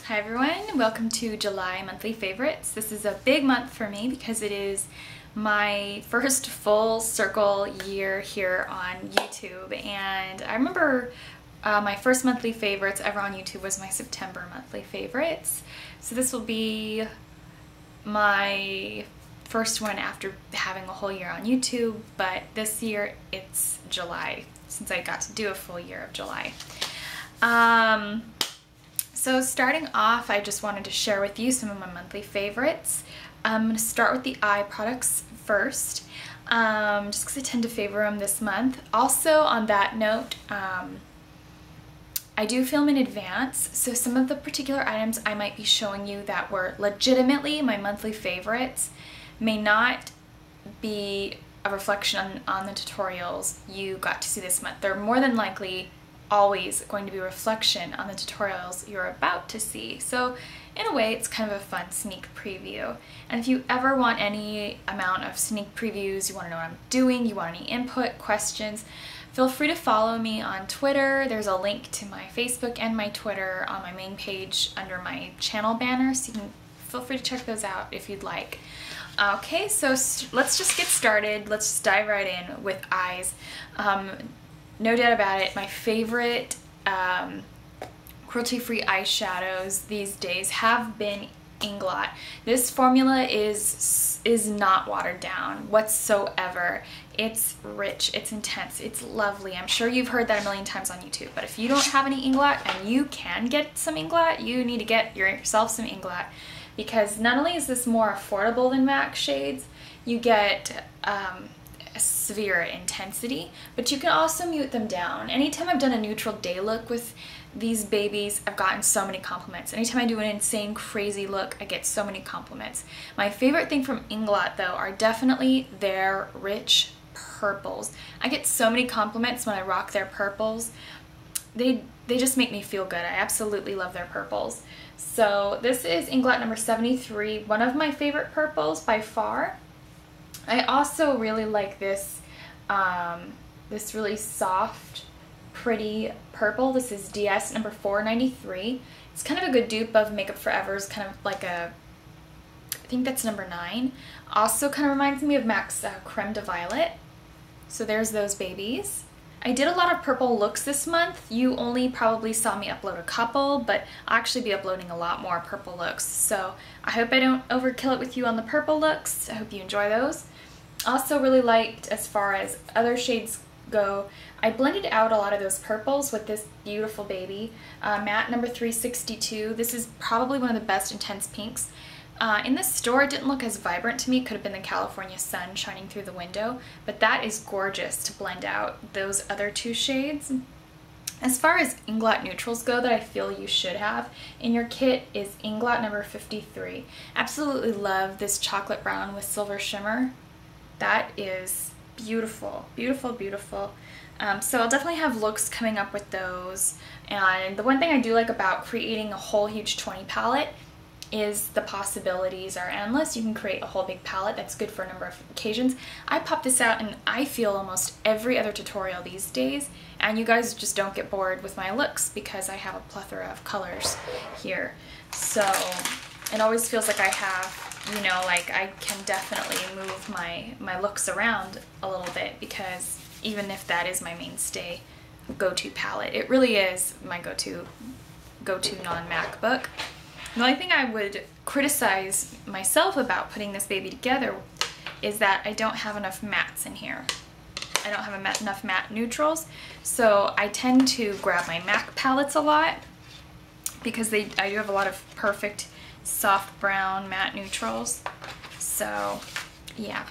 Hi everyone, welcome to July monthly favorites. This is a big month for me because it is my first full circle year here on YouTube, and I remember my first monthly favorites ever on YouTube was my September monthly favorites. So this will be my first one after having a whole year on YouTube, but this year it's July since I got to do a full year of July. So starting off, I just wanted to share with you some of my monthly favorites. I'm going to start with the eye products first, just because I tend to favor them this month. Also, on that note, I do film in advance, so some of the particular items I might be showing you that were legitimately my monthly favorites may not be a reflection on the tutorials you got to see this month. They're more than likely always going to be a reflection on the tutorials you're about to see. So in a way, it's kind of a fun sneak preview. And if you ever want any amount of sneak previews, you want to know what I'm doing, you want any input, questions, feel free to follow me on Twitter. There's a link to my Facebook and my Twitter on my main page under my channel banner, so you can feel free to check those out if you'd like. Okay, so let's just get started. Let's just dive right in with eyes. No doubt about it, my favorite cruelty-free eyeshadows these days have been Inglot. This formula is not watered down whatsoever. It's rich, it's intense, it's lovely. I'm sure you've heard that a million times on YouTube, but if you don't have any Inglot and you can get some Inglot, you need to get yourself some Inglot, because not only is this more affordable than MAC shades, you get a severe intensity, but you can also mute them down. Anytime I've done a neutral day look with these babies, I've gotten so many compliments. Anytime I do an insane, crazy look, I get so many compliments. My favorite thing from Inglot, though, are definitely their rich purples. I get so many compliments when I rock their purples. They just make me feel good. I absolutely love their purples. So this is Inglot number 73, one of my favorite purples by far. I also really like this, this really soft, pretty purple. This is DS number 493. It's kind of a good dupe of Makeup Forever's, kind of like a, I think that's number 9. Also kind of reminds me of MAC's Creme de Violet. So there's those babies. I did a lot of purple looks this month. You only probably saw me upload a couple, but I'll actually be uploading a lot more purple looks. So I hope I don't overkill it with you on the purple looks. I hope you enjoy those. Also really liked, as far as other shades go, I blended out a lot of those purples with this beautiful baby, matte number 362. This is probably one of the best intense pinks. In the store, it didn't look as vibrant to me. It could have been the California sun shining through the window, but that is gorgeous to blend out those other two shades. As far as Inglot neutrals go that I feel you should have in your kit is Inglot number 53. Absolutely love this chocolate brown with silver shimmer. That is beautiful, beautiful, beautiful. So I'll definitely have looks coming up with those. And the one thing I do like about creating a whole huge 20 palette is the possibilities are endless. You can create a whole big palette that's good for a number of occasions. I pop this out and I feel almost every other tutorial these days, and you guys just don't get bored with my looks because I have a plethora of colors here. So it always feels like I have, you know, like I can definitely move my looks around a little bit, because even if that is my mainstay go-to palette, it really is my go-to non-MAC book. The only thing I would criticize myself about putting this baby together is that I don't have enough mattes in here. I don't have enough matte neutrals, so I tend to grab my MAC palettes a lot because I do have a lot of perfect soft brown matte neutrals. So yeah,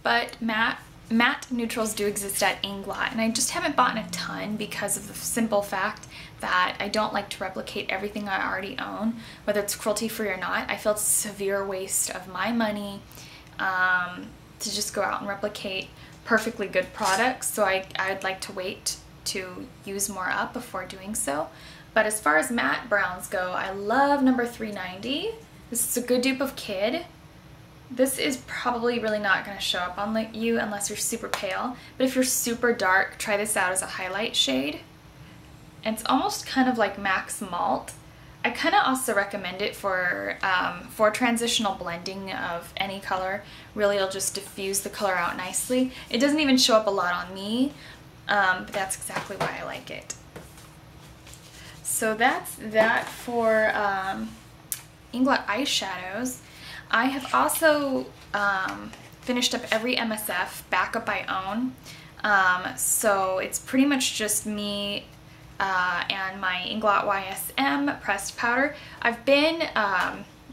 but matte neutrals do exist at Inglot, and I just haven't bought a ton because of the simple fact that I don't like to replicate everything I already own, whether it's cruelty-free or not. I feel it's a severe waste of my money to just go out and replicate perfectly good products, so I'd like to wait to use more up before doing so. But as far as matte browns go, I love number 390. This is a good dupe of Kid. This is probably really not going to show up on you unless you're super pale, but if you're super dark, try this out as a highlight shade. And it's almost kind of like MAC's Malt. I kind of also recommend it for transitional blending of any color. Really, it'll just diffuse the color out nicely. It doesn't even show up a lot on me, but that's exactly why I like it. So that's that for Inglot eyeshadows. I have also finished up every MSF backup I own. So it's pretty much just me and my Inglot YSM pressed powder. I've been,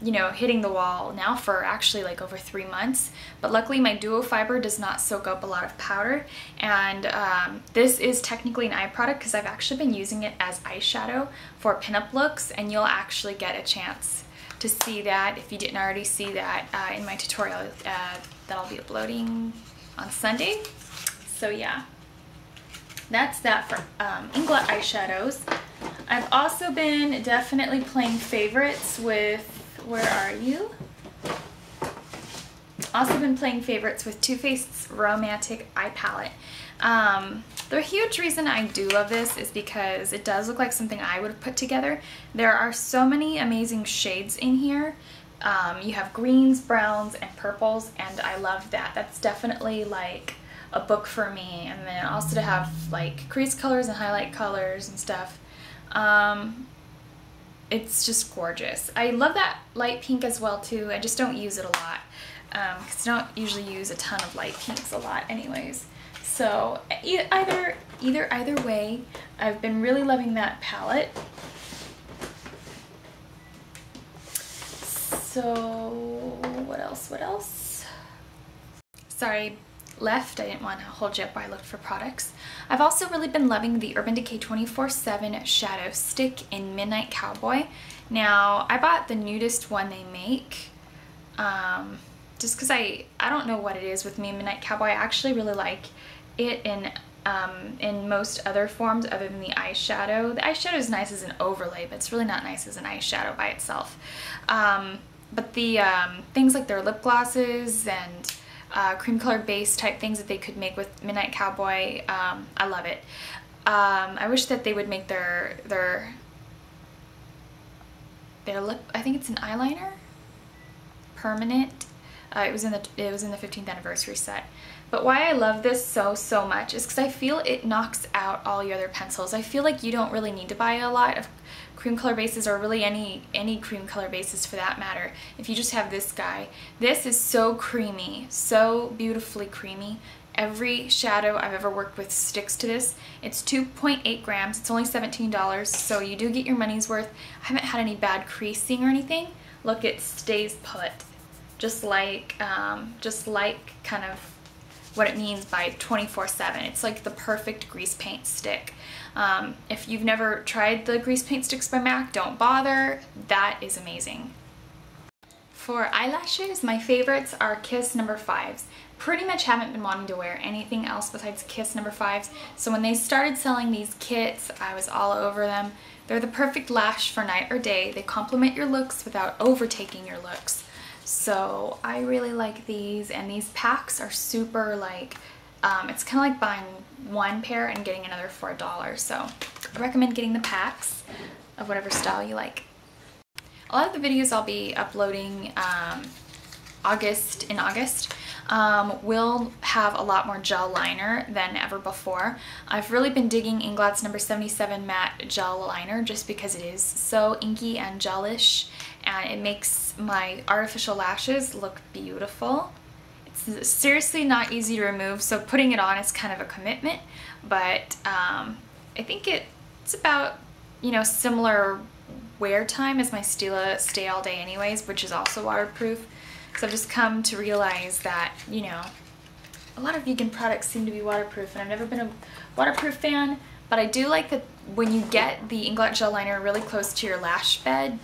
you know, hitting the wall now for actually like over 3 months, but luckily my duo fiber does not soak up a lot of powder, and this is technically an eye product because I've actually been using it as eyeshadow for pinup looks, and you'll actually get a chance to see that if you didn't already see that in my tutorial that I'll be uploading on Sunday. So yeah, that's that for Inglot eyeshadows. I've also been definitely playing favorites with, where are you? Also been playing favorites with Too Faced's Romantic Eye Palette. The huge reason I do love this is because it does look like something I would have put together. There are so many amazing shades in here. You have greens, browns, and purples, and I love that. That's definitely like a book for me. And then also to have like crease colors and highlight colors and stuff. It's just gorgeous. I love that light pink as well too. I just don't use it a lot because I don't usually use a ton of light pinks a lot anyways. So either way, I've been really loving that palette. So what else? Sorry, left. I didn't want to hold you up while I looked for products. I've also really been loving the Urban Decay 24/7 Shadow Stick in Midnight Cowboy. Now, I bought the nudist one they make just because I don't know what it is with me and Midnight Cowboy. I actually really like it in most other forms other than the eyeshadow. The eyeshadow is nice as an overlay, but it's really not nice as an eyeshadow by itself. But the things like their lip glosses and cream color base type things that they could make with Midnight Cowboy, I love it. I wish that they would make their lip, I think it's an eyeliner, permanent. It was in the 15th anniversary set. But why I love this so much is because I feel it knocks out all your other pencils. I feel like you don't really need to buy a lot of cream color bases, or really any cream color bases for that matter, if you just have this guy. This is so creamy, so beautifully creamy. Every shadow I've ever worked with sticks to this. It's 2.8 grams. It's only $17, so you do get your money's worth. I haven't had any bad creasing or anything. Look, it stays put, just like kind of what it means by 24/7. It's like the perfect grease paint stick. If you've never tried the grease paint sticks by MAC, don't bother. That is amazing. For eyelashes, my favorites are Kiss No. 5s. Pretty much haven't been wanting to wear anything else besides Kiss No. 5s, so when they started selling these kits, I was all over them. They're the perfect lash for night or day. They complement your looks without overtaking your looks. So I really like these, and these packs are super like, it's kind of like buying one pair and getting another for $1. So I recommend getting the packs of whatever style you like. A lot of the videos I'll be uploading in August will have a lot more gel liner than ever before. I've really been digging Inglot's No. 77 Matte Gel Liner just because it is so inky and gelish, and it makes my artificial lashes look beautiful. It's seriously not easy to remove, so putting it on is kind of a commitment, but I think it's about, you know, similar wear time as my Stila Stay All Day anyways, which is also waterproof. So I've just come to realize that, you know, a lot of vegan products seem to be waterproof, and I've never been a waterproof fan, but I do like that when you get the Inglot gel liner really close to your lash bed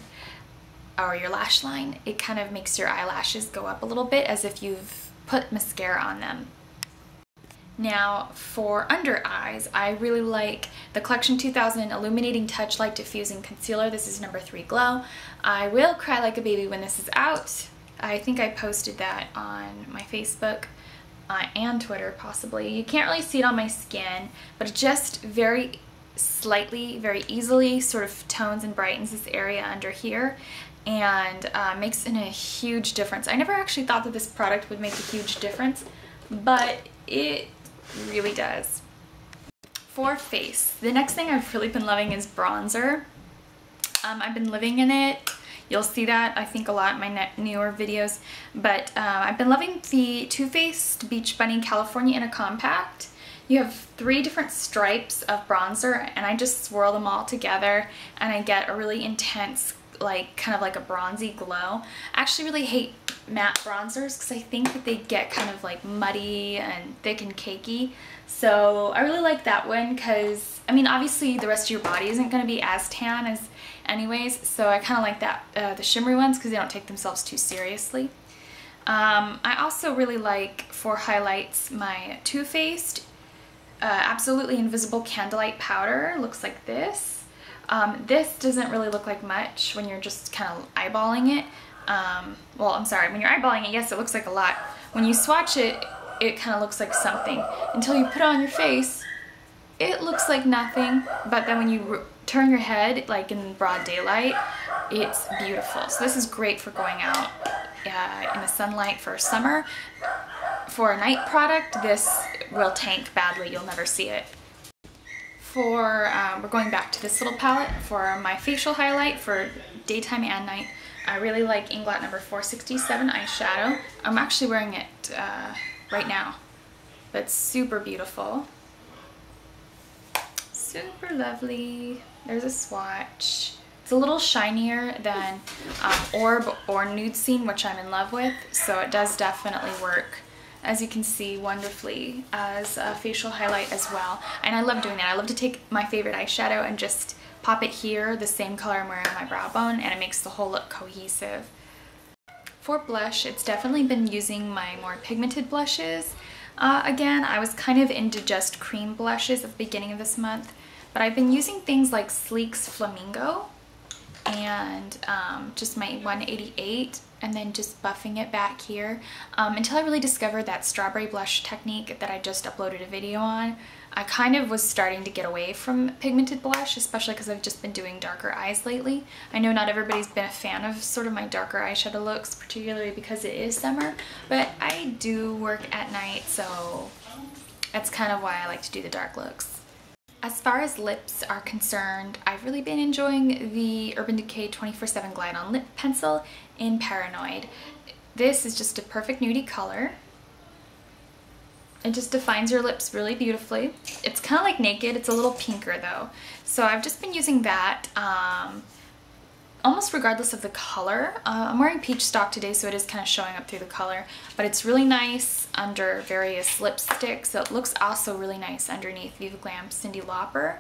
or your lash line, it kind of makes your eyelashes go up a little bit as if you've put mascara on them. Now for under eyes, I really like the Collection 2000 Illuminating Touch Light Diffusing Concealer. This is No. 3 Glow. I will cry like a baby when this is out. I think I posted that on my Facebook and Twitter possibly. You can't really see it on my skin, but it's just very slightly, very easily, sort of tones and brightens this area under here, and makes a huge difference. I never actually thought that this product would make a huge difference, but it really does. For face, the next thing I've really been loving is bronzer. I've been living in it. You'll see that, I think, a lot in my newer videos, but I've been loving the Too Faced Beach Bunny California in a compact. You have 3 different stripes of bronzer, and I just swirl them all together, and I get a really intense, like, kind of like a bronzy glow. I actually really hate matte bronzers because I think that they get kind of like muddy and thick and cakey. So I really like that one because, I mean, obviously the rest of your body isn't going to be as tan as anyways, so I kind of like that, the shimmery ones, because they don't take themselves too seriously. I also really like, for highlights, my Too Faced Absolutely Invisible Candlelight powder. Looks like this. This doesn't really look like much when you're just kind of eyeballing it. Well, I'm sorry, when you're eyeballing it, yes, it looks like a lot. When you swatch it, it kind of looks like something. Until you put it on your face, it looks like nothing, but then when you turn your head, like in broad daylight, it's beautiful. So this is great for going out in the sunlight for summer. For a night product, this will tank badly. You'll never see it. We're going back to this little palette for my facial highlight for daytime and night. I really like Inglot number 467 eyeshadow. I'm actually wearing it right now, but it's super beautiful. Super lovely. There's a swatch. It's a little shinier than Orb or Nude Scene, which I'm in love with, so it does definitely work, as you can see, wonderfully as a facial highlight as well. And I love doing that. I love to take my favorite eyeshadow and just pop it here, the same color I'm wearing on my brow bone, and it makes the whole look cohesive. For blush, it's definitely been using my more pigmented blushes. Again, I was kind of into just cream blushes at the beginning of this month, but I've been using things like Sleek's Flamingo and just my 188, and then just buffing it back here until I really discovered that strawberry blush technique that I just uploaded a video on. I kind of was starting to get away from pigmented blush, especially because I've just been doing darker eyes lately. I know not everybody's been a fan of sort of my darker eyeshadow looks, particularly because it is summer, but I do work at night, so that's kind of why I like to do the dark looks. As far as lips are concerned, I've really been enjoying the Urban Decay 24/7 Glide On Lip Pencil in Paranoid. This is just a perfect nudie color. It just defines your lips really beautifully. It's kind of like Naked. It's a little pinker though. So I've just been using that almost regardless of the color. I'm wearing Peach Stock today, so it is kind of showing up through the color, but it's really nice under various lipsticks. So it looks also really nice underneath Viva Glam Cyndi Lauper.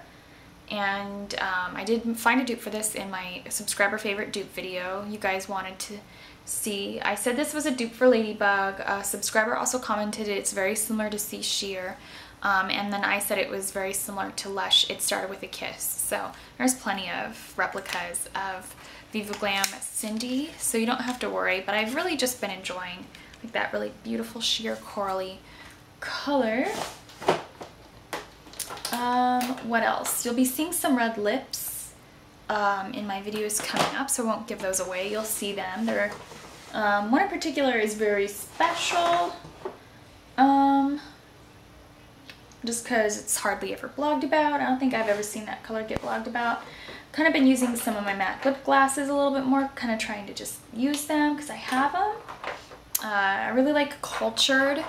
And I did find a dupe for this in my subscriber favorite dupe video you guys wanted to see. I said this was a dupe for Ladybug. A subscriber also commented it's very similar to C Sheer. And then I said it was very similar to Lush It Started With a Kiss. So there's plenty of replicas of Viva Glam Cyndi, so you don't have to worry. But I've really just been enjoying like that really beautiful sheer corally color. What else? You'll be seeing some red lips in my videos coming up, so I won't give those away. You'll see them. They're one in particular is very special. Just because it's hardly ever blogged about. I don't think I've ever seen that color get blogged about. Kind of been using some of my MAC lip glasses a little bit more, kind of trying to just use them because I have them. I really like Cultured.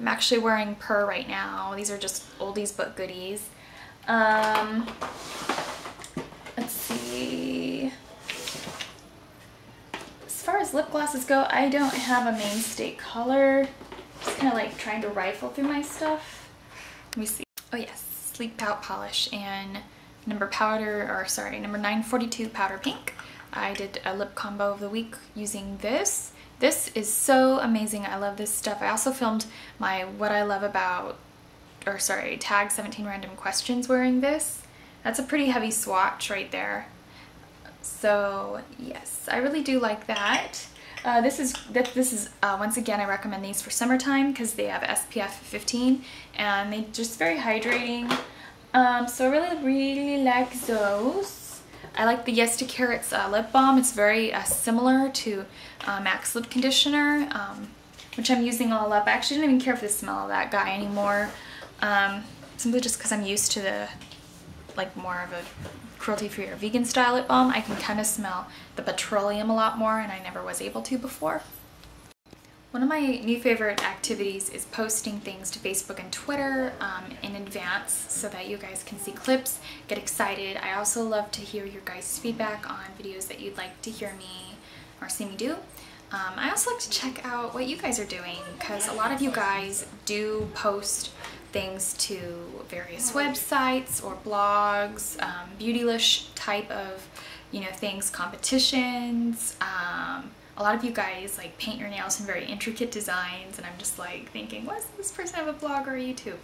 I'm actually wearing Purr right now. These are just oldies but goodies. Let's see. As far as lip glosses go, I don't have a mainstay color. Just kind of like trying to rifle through my stuff. Let me see. Oh yes, Sleek Pout Polish and number 942 Powder Pink. I did a lip combo of the week using this. This is so amazing. I love this stuff. I also filmed my tag 17 random questions wearing this. That's a pretty heavy swatch right there. So yes, I really do like that. This is once again, I recommend these for summertime because they have SPF 15 and they just very hydrating. So I really like those. I like the Yes to Carrots lip balm. It's very similar to MAC's lip conditioner, which I'm using all up. I actually don't even care for the smell of that guy anymore. Simply just because I'm used to the like more of a cruelty-free or vegan style lip balm. I can kind of smell the petroleum a lot more, and I never was able to before. One of my new favorite activities is posting things to Facebook and Twitter in advance so that you guys can see clips, get excited. I also love to hear your guys' feedback on videos that you'd like to hear me or see me do. I also like to check out what you guys are doing, because a lot of you guys do post things to various websites or blogs, beautylish type of, you know, things, competitions. A lot of you guys like paint your nails in very intricate designs, and I'm just like thinking, does this person have a blog or a YouTube?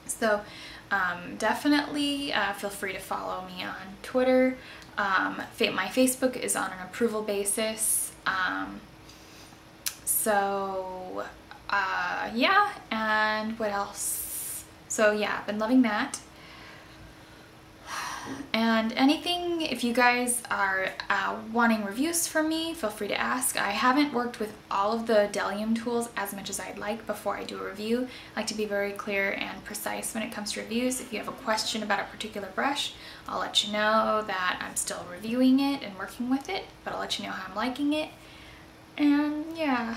So definitely feel free to follow me on Twitter. My Facebook is on an approval basis. Yeah, and what else? So yeah, I've been loving that. And anything, if you guys are wanting reviews from me, feel free to ask. I haven't worked with all of the Delium tools as much as I'd like before I do a review. I like to be very clear and precise when it comes to reviews. If you have a question about a particular brush, I'll let you know that I'm still reviewing it and working with it, but I'll let you know how I'm liking it. And yeah,